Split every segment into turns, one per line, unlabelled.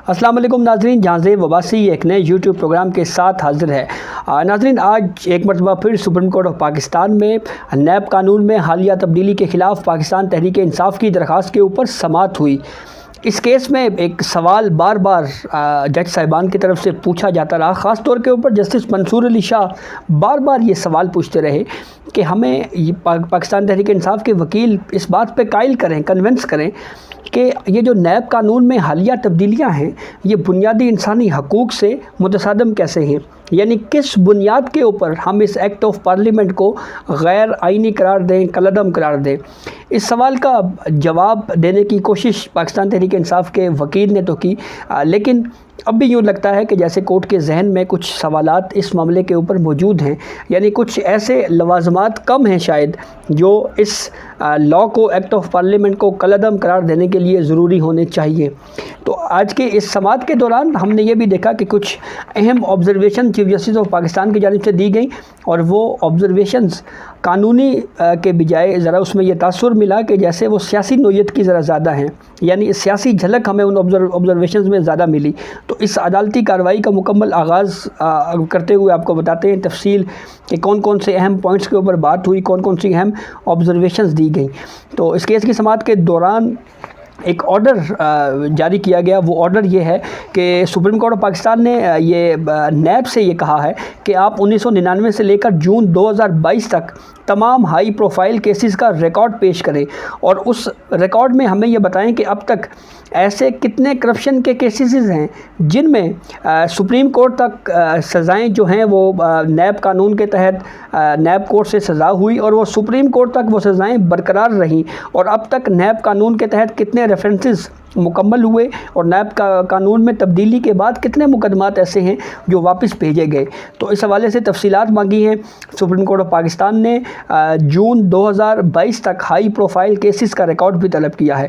السلام علیکم ناظرین، جہاں زیب وباسی ایک نئے یوٹیوب پروگرام کے ساتھ حاضر ہے۔ ناظرین، آج ایک مرتبہ پھر سپریم کورٹ آف پاکستان میں نیب قانون میں حالیہ تبدیلی کے خلاف پاکستان تحریک انصاف کی درخواست کے اوپر سماعت ہوئی۔ اس کیس میں ایک سوال بار بار جج صاحبان کی طرف سے پوچھا جاتا رہا، خاص طور کے اوپر جسٹس منصور علی شاہ بار بار یہ سوال پوچھتے رہے کہ ہمیں پاکستان تحریک انصاف کے وکیل اس بات پہ قائل کریں، کنونس کریں کہ یہ جو نیب قانون میں حالیہ تبدیلیاں ہیں یہ بنیادی انسانی حقوق سے متصادم کیسے ہیں، یعنی کس بنیاد کے اوپر ہم اس ایکٹ آف پارلیمنٹ کو غیر آئینی قرار دیں، کالعدم قرار دیں۔ اس سوال کا جواب دینے کی کوشش پاکستان تحریک انصاف کے وکیل نے تو کی، لیکن اب بھی یوں لگتا ہے کہ جیسے کورٹ کے ذہن میں کچھ سوالات اس معاملے کے اوپر موجود ہیں، یعنی کچھ ایسے لوازمات کم ہیں شاید جو اس لاء کو، ایکٹ آف پارلیمنٹ کو کالعدم قرار دینے کے لیے ضروری ہونے چاہیے۔ تو آج کے اس سماعت کے دوران ہم نے یہ بھی دیکھا کہ کچھ اہم observation chief justice of Pakistan کی جانب سے دی گئیں، اور وہ آبزرویشنز قانونی کے بجائے ذرا اس میں یہ تاثر ملا کہ جیسے وہ سیاسی نوعیت کی ذرا زیادہ ہیں، یعنی سیاسی جھلک ہمیں ان آبزرویشنز میں زیادہ ملی۔ تو اس عدالتی کارروائی کا مکمل آغاز کرتے ہوئے آپ کو بتاتے ہیں تفصیل کہ کون کون سے اہم پوائنٹس کے اوپر بات ہوئی، کون کون سی اہم آبزرویشنز دی گئیں۔ تو اس کیس کی سماعت کے دوران ایک آرڈر جاری کیا گیا۔ وہ آرڈر یہ ہے کہ سپریم کورٹ آف پاکستان نے یہ نیب سے یہ کہا ہے کہ آپ 1999 سے لے کر جون 2022 تک تمام ہائی پروفائل کیسز کا ریکارڈ پیش کریں، اور اس ریکارڈ میں ہمیں یہ بتائیں کہ اب تک ایسے کتنے کرپشن کے کیسز ہیں جن میں سپریم کورٹ تک سزائیں جو ہیں وہ نیب قانون کے تحت نیب کورٹ سے سزا ہوئی، اور وہ سپریم کورٹ تک وہ سزائیں برقرار رہیں، اور اب تک نیب قانون کے تحت کتنے ریفرنسز مکمل ہوئے، اور نیب قانون میں تبدیلی کے بعد کتنے مقدمات ایسے ہیں جو واپس بھیجے گئے۔ تو اس حوالے سے تفصیلات مانگی ہیں۔ سپریم کورٹ آف پاکستان نے جون 2022 تک ہائی پروفائل کیسز کا ریکارڈ بھی طلب کیا ہے۔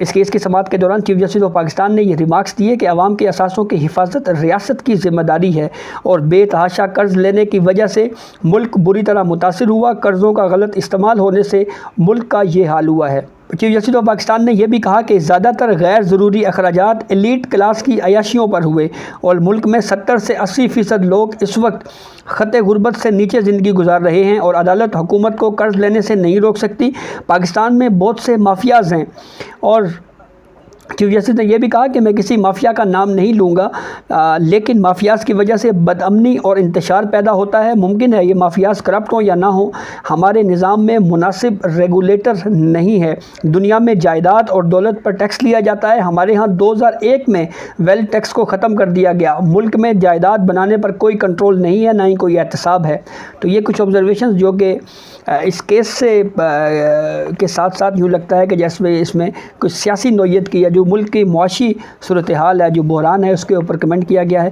اس کیس کی سماعت کے دوران چیف جسٹس آف پاکستان نے یہ ریمارکس دیے کہ عوام کے اثاثوں کی حفاظت ریاست کی ذمہ داری ہے، اور بے تحاشا قرض لینے کی وجہ سے ملک بری طرح متاثر ہوا، قرضوں کا غلط استعمال ہونے سے ملک کا یہ حال ہوا ہے۔ چیف جسٹس آف پاکستان نے یہ بھی کہا کہ زیادہ تر غیر ضروری اخراجات ایلیٹ کلاس کی عیاشیوں پر ہوئے، اور ملک میں 70 سے 80% لوگ اس وقت خط غربت سے نیچے زندگی گزار رہے ہیں، اور عدالت حکومت کو قرض لینے سے نہیں روک سکتی۔ پاکستان میں بہت سے مافیاز ہیں، اور چیف جسٹس نے یہ بھی کہا کہ میں کسی مافیا کا نام نہیں لوں گا، لیکن مافیاز کی وجہ سے بد امنی اور انتشار پیدا ہوتا ہے۔ ممکن ہے یہ مافیاز کرپٹ ہوں یا نہ ہوں، ہمارے نظام میں مناسب ریگولیٹر نہیں ہے۔ دنیا میں جائیداد اور دولت پر ٹیکس لیا جاتا ہے، ہمارے ہاں 2001 میں ویلتھ ٹیکس کو ختم کر دیا گیا۔ ملک میں جائیداد بنانے پر کوئی کنٹرول نہیں ہے، نہ ہی کوئی احتساب ہے۔ تو یہ کچھ آبزرویشنز جو کہ اس کیس سے کے ساتھ ساتھ یوں لگتا ہے کہ جیسے اس میں کچھ سیاسی نوعیت کی ہے، جو ملک کی معاشی صورتحال ہے، جو بحران ہے، اس کے اوپر کمنٹ کیا گیا ہے۔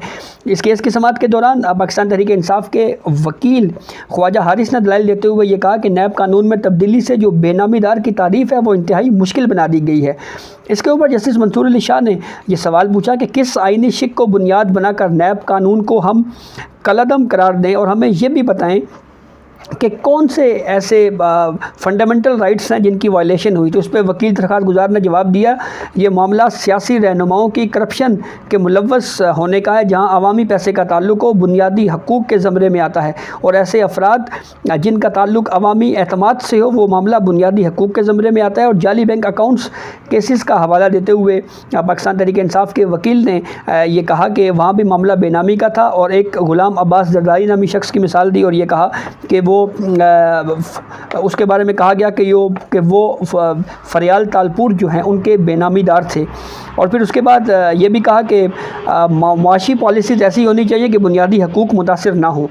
اس کیس کی سماعت کے دوران پاکستان تحریک انصاف کے وکیل خواجہ حارث نے دلائل دیتے ہوئے یہ کہا کہ نیب قانون میں تبدیلی سے جو بے نامی دار کی تعریف ہے وہ انتہائی مشکل بنا دی گئی ہے۔ اس کے اوپر جسٹس منصور علی شاہ نے یہ سوال پوچھا کہ کس آئینی شک کو بنیاد بنا کر نیب قانون کو ہم کالعدم قرار دیں، اور ہمیں یہ بھی بتائیں کہ کون سے ایسے فنڈامنٹل رائٹس ہیں جن کی وائلیشن ہوئی۔ تو اس پہ وکیل درخواست گزار نے جواب دیا، یہ معاملہ سیاسی رہنماؤں کی کرپشن کے ملوث ہونے کا ہے، جہاں عوامی پیسے کا تعلق ہو، بنیادی حقوق کے زمرے میں آتا ہے، اور ایسے افراد جن کا تعلق عوامی اعتماد سے ہو وہ معاملہ بنیادی حقوق کے زمرے میں آتا ہے۔ اور جعلی بینک اکاؤنٹس کیسز کا حوالہ دیتے ہوئے پاکستان تحریک انصاف کے وکیل نے یہ کہا کہ وہاں بھی معاملہ بے نامی کا تھا، اور ایک غلام عباس زرداری نامی شخص کی مثال دی، اور یہ کہا کہ وہ اس کے بارے میں کہا گیا کہ وہ فریال تالپور جو ہیں ان کے بے نامی دار تھے۔ اور پھر اس کے بعد یہ بھی کہا کہ معاشی پالیسیز ایسی ہونی چاہیے کہ بنیادی حقوق متاثر نہ ہوں۔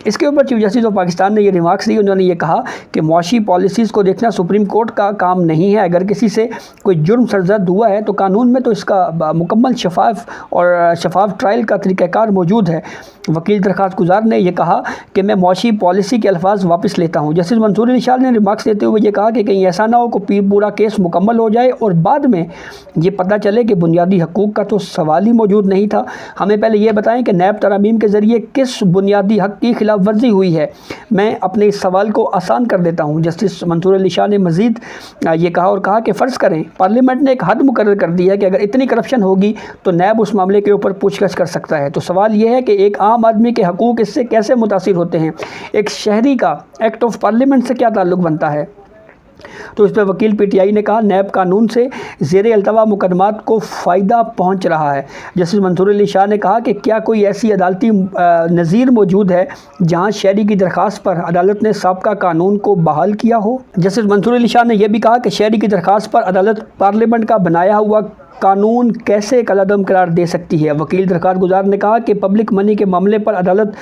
اس کے اوپر چیف جسٹس آف پاکستان نے یہ ریمارکس دی، انہوں نے یہ کہا کہ معاشی پالیسیز کو دیکھنا سپریم کورٹ کا کام نہیں ہے۔ اگر کسی سے کوئی جرم سرزد ہوا ہے تو قانون میں تو اس کا مکمل شفاف ٹرائل کا طریقہ کار موجود ہے۔ وکیل درخواست گزار نے یہ کہا کہ میں معاشی پالیسی کے الفاظ واپس لیتا ہوں۔ جسٹس منصور علی شاہ نے ریمارکس دیتے ہوئے یہ کہا کہ کہیں ایسا نہ ہو کہ پورا کیس مکمل ہو جائے اور بعد میں یہ پتہ چلے کہ بنیادی حقوق کا تو سوال ہی موجود نہیں تھا۔ ہمیں پہلے یہ بتائیں کہ نیب ترامیم کے ذریعے کس بنیادی حق کی خلاف خلاف ورزی ہوئی ہے؟ میں اپنے اس سوال کو آسان کر دیتا ہوں۔ جسٹس منصور علی شاہ نے مزید یہ کہا اور کہا کہ فرض کریں پارلیمنٹ نے ایک حد مقرر کر دی ہے کہ اگر اتنی کرپشن ہوگی تو نیب اس معاملے کے اوپر پوچھ گچھ کر سکتا ہے، تو سوال یہ ہے کہ ایک عام آدمی کے حقوق اس سے کیسے متاثر ہوتے ہیں؟ ایک شہری کا ایکٹ آف پارلیمنٹ سے کیا تعلق بنتا ہے؟ تو اس پہ وکیل پی ٹی آئی نے کہا نیب قانون سے زیر التوا مقدمات کو فائدہ پہنچ رہا ہے۔ جسٹس منصور علی شاہ نے کہا کہ کیا کوئی ایسی عدالتی نظیر موجود ہے جہاں شہری کی درخواست پر عدالت نے سابقہ قانون کو بحال کیا ہو؟ جسٹس منصور علی شاہ نے یہ بھی کہا کہ شہری کی درخواست پر عدالت پارلیمنٹ کا بنایا ہوا قانون کیسے کالعدم قرار دے سکتی ہے؟ وکیل درخواست گزار نے کہا کہ پبلک منی کے معاملے پر عدالت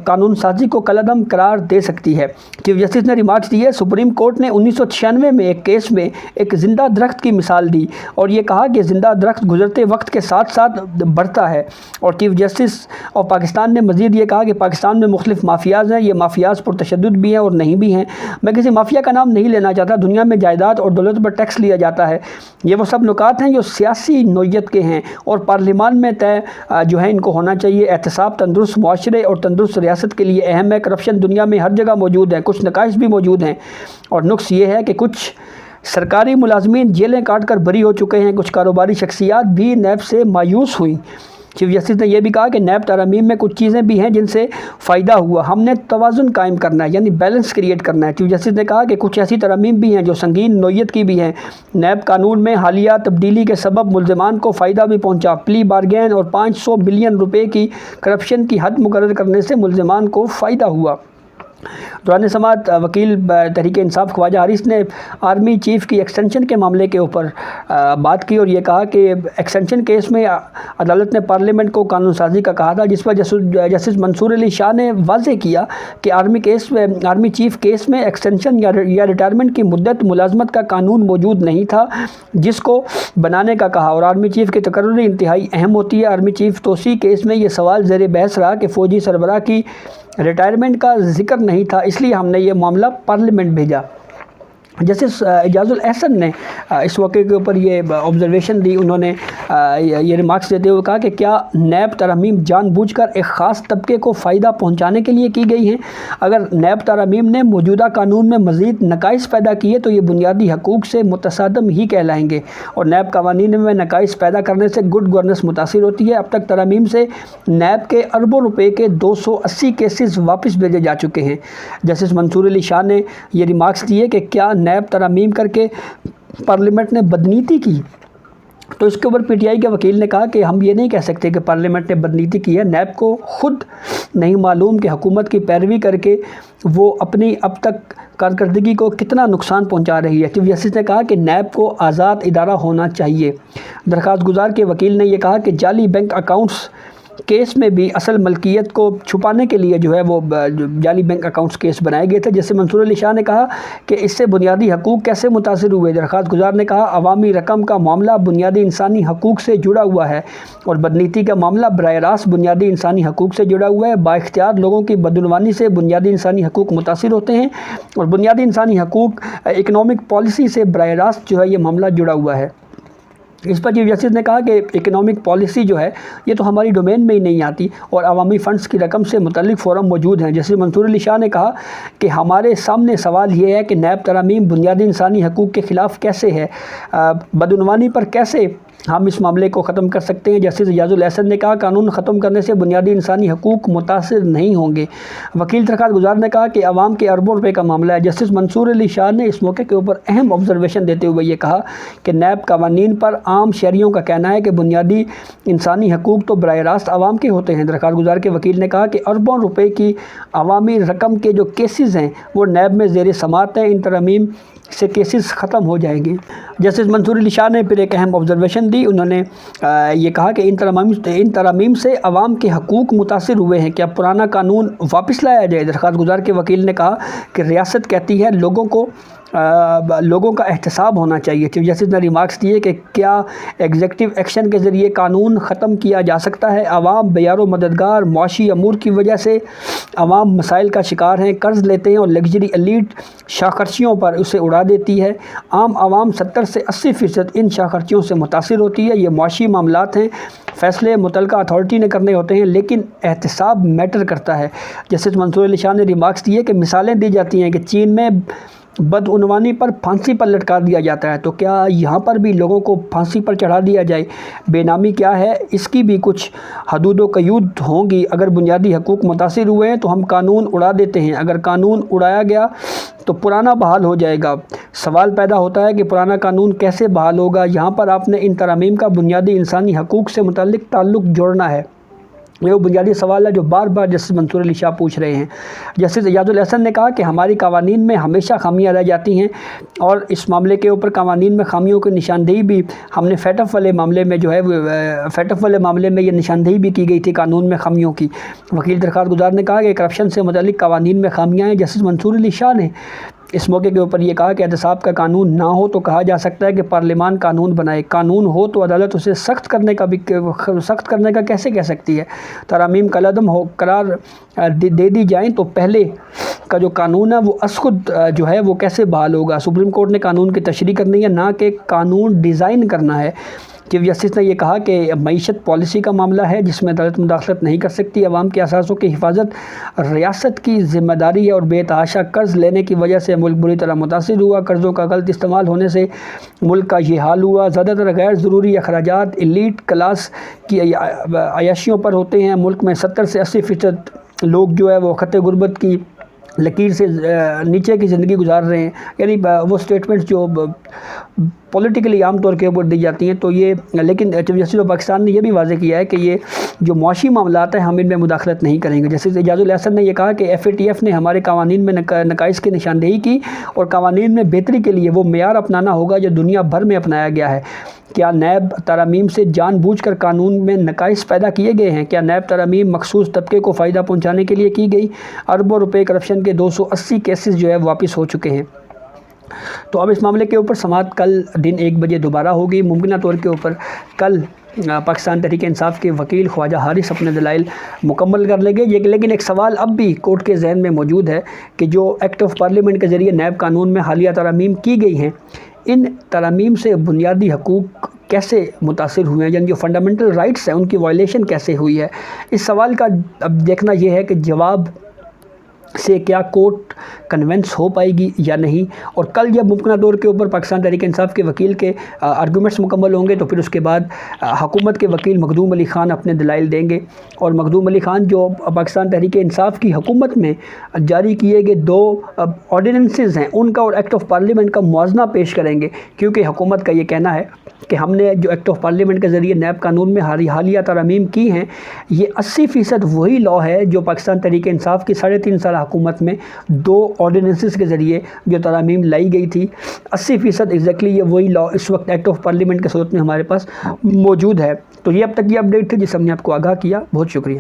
قانون سازی کو کالعدم قرار دے سکتی ہے۔ چیف جسٹس نے ریمارکس دی ہے سپریم کورٹ نے 1996 میں ایک کیس میں ایک زندہ درخت کی مثال دی اور یہ کہا کہ زندہ درخت گزرتے وقت کے ساتھ ساتھ بڑھتا ہے، اور چیف جسٹس آف پاکستان نے مزید یہ کہا کہ پاکستان میں مختلف مافیاز ہیں، یہ مافیاز پرتشدد بھی ہیں اور نہیں بھی ہیں۔ میں کسی مافیا کا نام نہیں لینا چاہتا، دنیا میں جائیداد اور دولت پر ٹیکس لیا جاتا ہے، یہ وہ سب نکات ہیں جو سیاسی نوعیت کے ہیں اور پارلیمان میں طے جو ہے ان کو ہونا چاہیے۔ احتساب تندرست معاشرے اور تندرست ریاست کے لیے اہم ہے۔ کرپشن دنیا میں ہر جگہ موجود ہے، کچھ نقائص بھی موجود ہیں، اور نقص یہ ہے کہ کچھ سرکاری ملازمین جیلیں کاٹ کر بری ہو چکے ہیں، کچھ کاروباری شخصیات بھی نیب سے مایوس ہوئیں۔ چیف جسٹس نے یہ بھی کہا کہ نیب ترامیم میں کچھ چیزیں بھی ہیں جن سے فائدہ ہوا، ہم نے توازن قائم کرنا ہے، یعنی بیلنس کریٹ کرنا ہے۔ چیف جسٹس نے کہا کہ کچھ ایسی ترامیم بھی ہیں جو سنگین نوعیت کی بھی ہیں۔ نیب قانون میں حالیہ تبدیلی کے سبب ملزمان کو فائدہ بھی پہنچا، پلی بارگین اور 500 ملین روپے کی کرپشن کی حد مقرر کرنے سے ملزمان کو فائدہ ہوا۔ دوران سماعت وکیل تحریک انصاف خواجہ حارث نے آرمی چیف کی ایکسٹینشن کے معاملے کے اوپر بات کی اور یہ کہا کہ ایکسٹینشن کیس میں عدالت نے پارلیمنٹ کو قانون سازی کا کہا تھا، جس پر جسٹس منصور علی شاہ نے واضح کیا کہ آرمی چیف کیس میں ایکسٹینشن یا ریٹائرمنٹ کی مدت ملازمت کا قانون موجود نہیں تھا جس کو بنانے کا کہا، اور آرمی چیف کی تقرری انتہائی اہم ہوتی ہے۔ آرمی چیف توسیع کیس میں یہ سوال زیر بحث رہا کہ فوجی سربراہ کی ریٹائرمنٹ کا ذکر نہیں تھا، اس لیے ہم نے یہ معاملہ پارلیمنٹ بھیجا۔ جسٹس اعجاز الاحسن نے اس واقعے کے اوپر یہ آبزرویشن دی، انہوں نے یہ ریمارکس دیتے ہوئے کہا کہ کیا نیب ترامیم جان بوجھ کر ایک خاص طبقے کو فائدہ پہنچانے کے لیے کی گئی ہیں؟ اگر نیب ترامیم نے موجودہ قانون میں مزید نقائص پیدا کیے تو یہ بنیادی حقوق سے متصادم ہی کہلائیں گے، اور نیب قوانین میں نقائص پیدا کرنے سے گڈ گورننس متاثر ہوتی ہے۔ اب تک ترامیم سے نیب کے اربوں روپے کے 280 کیسز واپس بھیجے جا چکے ہیں۔ جسٹس منصور علی شاہ نے یہ ریمارکس دیے کہ کیا نیب ترامیم کر کے پارلیمنٹ نے بدنیتی کی؟ تو اس کے اوپر پی ٹی آئی کے وکیل نے کہا کہ ہم یہ نہیں کہہ سکتے کہ پارلیمنٹ نے بدنیتی کی ہے، نیب کو خود نہیں معلوم کہ حکومت کی پیروی کر کے وہ اپنی اب تک کارکردگی کو کتنا نقصان پہنچا رہی ہے۔ چیف جسٹس نے کہا کہ نیب کو آزاد ادارہ ہونا چاہیے۔ درخواست گزار کے وکیل نے یہ کہا کہ جعلی بینک اکاؤنٹس کیس میں بھی اصل ملکیت کو چھپانے کے لیے جو ہے وہ جعلی بینک اکاؤنٹس کیس بنائے گئے تھے، جس سے منصور علی شاہ نے کہا کہ اس سے بنیادی حقوق کیسے متاثر ہوئے۔ درخواست گزار نے کہا عوامی رقم کا معاملہ بنیادی انسانی حقوق سے جڑا ہوا ہے اور بدنیتی کا معاملہ براہ راست بنیادی انسانی حقوق سے جڑا ہوا ہے۔ با اختیار لوگوں کی بدعنوانی سے بنیادی انسانی حقوق متاثر ہوتے ہیں اور بنیادی انسانی حقوق اکنامک پالیسی سے براہ راست جو ہے یہ معاملہ جڑا ہوا ہے۔ اس پر چیف جسٹس نے کہا کہ اکنامک پالیسی جو ہے یہ تو ہماری ڈومین میں ہی نہیں آتی اور عوامی فنڈز کی رقم سے متعلق فورم موجود ہیں۔ جیسے منصور علی شاہ نے کہا کہ ہمارے سامنے سوال یہ ہے کہ نیب ترامیم بنیادی انسانی حقوق کے خلاف کیسے ہے، بدعنوانی پر کیسے ہم اس معاملے کو ختم کر سکتے ہیں۔ جسٹس اعجاز الاحسن نے کہا قانون ختم کرنے سے بنیادی انسانی حقوق متاثر نہیں ہوں گے۔ وکیل درخواست گزار نے کہا کہ عوام کے اربوں روپے کا معاملہ ہے۔ جسٹس منصور علی شاہ نے اس موقع کے اوپر اہم آبزرویشن دیتے ہوئے یہ کہا کہ نیب قوانین پر عام شہریوں کا کہنا ہے کہ بنیادی انسانی حقوق تو براہ راست عوام کے ہوتے ہیں۔ درخواست گزار کے وکیل نے کہا کہ اربوں روپے کی عوامی رقم کے جو کیسز ہیں وہ نیب میں زیر سماعت ہیں، ان ترامیم سے کیسز ختم ہو جائیں گے۔ جسٹس منصور علی شاہ نے پھر ایک اہم آبزرویشن دی، انہوں نے یہ کہا کہ ان ترامیم سے عوام کے حقوق متاثر ہوئے ہیں، کیا پرانا قانون واپس لایا جائے؟ درخواست گزار کے وکیل نے کہا کہ ریاست کہتی ہے لوگوں کو لوگوں کا احتساب ہونا چاہیے۔ چیف جسٹس نے ریمارکس دیے کہ کیا ایگزیکٹو ایکشن کے ذریعے قانون ختم کیا جا سکتا ہے؟ عوام بیار و مددگار معاشی امور کی وجہ سے عوام مسائل کا شکار ہیں، قرض لیتے ہیں اور لگژری ایلیٹ شاخرچیوں پر اسے اڑا دیتی ہے۔ عام عوام 70 سے 80% ان شاخرچیوں سے متاثر ہوتی ہے۔ یہ معاشی معاملات ہیں، فیصلے متعلقہ اتھارٹی نے کرنے ہوتے ہیں، لیکن احتساب میٹر کرتا ہے۔ جسٹس منصور علی شاہ نے ریمارکس دیے کہ مثالیں دی جاتی ہیں کہ چین میں بدعنوانی پر پھانسی پر لٹکا دیا جاتا ہے، تو کیا یہاں پر بھی لوگوں کو پھانسی پر چڑھا دیا جائے؟ بے نامی کیا ہے؟ اس کی بھی کچھ حدود و قیود ہوں گی۔ اگر بنیادی حقوق متاثر ہوئے ہیں تو ہم قانون اڑا دیتے ہیں، اگر قانون اڑایا گیا تو پرانا بحال ہو جائے گا۔ سوال پیدا ہوتا ہے کہ پرانا قانون کیسے بحال ہوگا؟ یہاں پر آپ نے ان ترامیم کا بنیادی انسانی حقوق سے متعلق تعلق جوڑنا ہے۔ یہ وہ بنیادی سوال ہے جو بار بار جسٹس منصور علی شاہ پوچھ رہے ہیں۔ جسٹس ایاز الاحسن نے کہا کہ ہماری قوانین میں ہمیشہ خامیاں رہ جاتی ہیں، اور اس معاملے کے اوپر قوانین میں خامیوں کی نشاندہی بھی ہم نے فیٹف والے معاملے میں جو ہے فیٹف والے معاملے میں یہ نشاندہی بھی کی گئی تھی قانون میں خامیوں کی۔ وکیل درخواست گزار نے کہا کہ کرپشن سے متعلق قوانین میں خامیاں ہیں۔ جسٹس منصور علی شاہ نے اس موقع کے اوپر یہ کہا کہ احتساب کا قانون نہ ہو تو کہا جا سکتا ہے کہ پارلیمان قانون بنائے، قانون ہو تو عدالت اسے سخت کرنے کا کیسے کہہ سکتی ہے؟ ترامیم کالعدم قرار دے دی جائیں تو پہلے کا جو قانون ہے وہ خود جو ہے وہ کیسے بحال ہوگا؟ سپریم کورٹ نے قانون کی تشریح کرنی ہے، نہ کہ قانون ڈیزائن کرنا ہے۔ چیف جسٹس نے یہ کہا کہ معیشت پالیسی کا معاملہ ہے جس میں عدالت مداخلت نہیں کر سکتی۔ عوام کے اثاثوں کی حفاظت ریاست کی ذمہ داری ہے، اور بے تحاشا قرض لینے کی وجہ سے ملک بری طرح متاثر ہوا۔ قرضوں کا غلط استعمال ہونے سے ملک کا یہ حال ہوا۔ زیادہ تر غیر ضروری اخراجات ایلیٹ کلاس کی عیاشیوں پر ہوتے ہیں۔ ملک میں 70 سے 80% لوگ جو ہے وہ خط غربت کی لکیر سے نیچے کی زندگی گزار رہے ہیں۔ یعنی وہ سٹیٹمنٹس جو پولیٹیکلی عام طور کے اوپر دی جاتی ہیں، تو یہ لیکن چیف جسٹس آف پاکستان نے یہ بھی واضح کیا ہے کہ یہ جو معاشی معاملات ہیں ہم ان میں مداخلت نہیں کریں گے۔ جیسے ایاز الاحسن نے یہ کہا کہ FATF نے ہمارے قوانین میں نقائص کی نشاندہی کی، اور قوانین میں بہتری کے لیے وہ معیار اپنانا ہوگا جو دنیا بھر میں اپنایا گیا ہے۔ کیا نیب ترامیم سے جان بوجھ کر قانون میں نقائص پیدا کیے گئے ہیں؟ کیا نیب ترامیم مخصوص طبقے کو فائدہ پہنچانے کے لیے کی گئی؟ اربوں روپے کرپشن کے 280 کیسز جو ہے واپس ہو چکے ہیں۔ تو اب اس معاملے کے اوپر سماعت کل دن 1 بجے دوبارہ ہوگی۔ ممکنہ طور کے اوپر کل پاکستان تحریک انصاف کے وکیل خواجہ حارث اپنے دلائل مکمل کر لیں گے، لیکن ایک سوال اب بھی کورٹ کے ذہن میں موجود ہے کہ جو ایکٹ آف پارلیمنٹ کے ذریعے نیب قانون میں حالیہ ترامیم کی گئی ہیں، ان ترامیم سے بنیادی حقوق کیسے متاثر ہوئے ہیں، یعنی جو فنڈامنٹل رائٹس ہیں ان کی وائلیشن کیسے ہوئی ہے؟ اس سوال کا اب دیکھنا یہ ہے کہ جواب سے کیا کورٹ کنونس ہو پائے گی یا نہیں۔ اور کل جب ممکنہ طور کے اوپر پاکستان تحریک انصاف کے وکیل کے آرگومنٹس مکمل ہوں گے تو پھر اس کے بعد حکومت کے وکیل مخدوم علی خان اپنے دلائل دیں گے، اور مخدوم علی خان جو پاکستان تحریک انصاف کی حکومت میں جاری کیے گئے 2 آرڈیننسز ہیں ان کا اور ایکٹ آف پارلیمنٹ کا موازنہ پیش کریں گے، کیونکہ حکومت کا یہ کہنا ہے کہ ہم نے جو ایکٹ آف پارلیمنٹ کے ذریعے نیب قانون میں حالیہ ترامیم کی ہیں، یہ 80% وہی لاء ہے جو پاکستان تحریک انصاف کی 3.5 سالہ حکومت میں 2 آرڈیننسز کے ذریعے جو ترامیم لائی گئی تھی، 80% ایگزیکٹلی یہ وہی لاء اس وقت ایکٹ آف پارلیمنٹ کے صورت میں ہمارے پاس موجود ہے۔ تو یہ اب تک یہ اپڈیٹ تھی جس ہم نے آپ کو آگاہ کیا۔ بہت شکریہ۔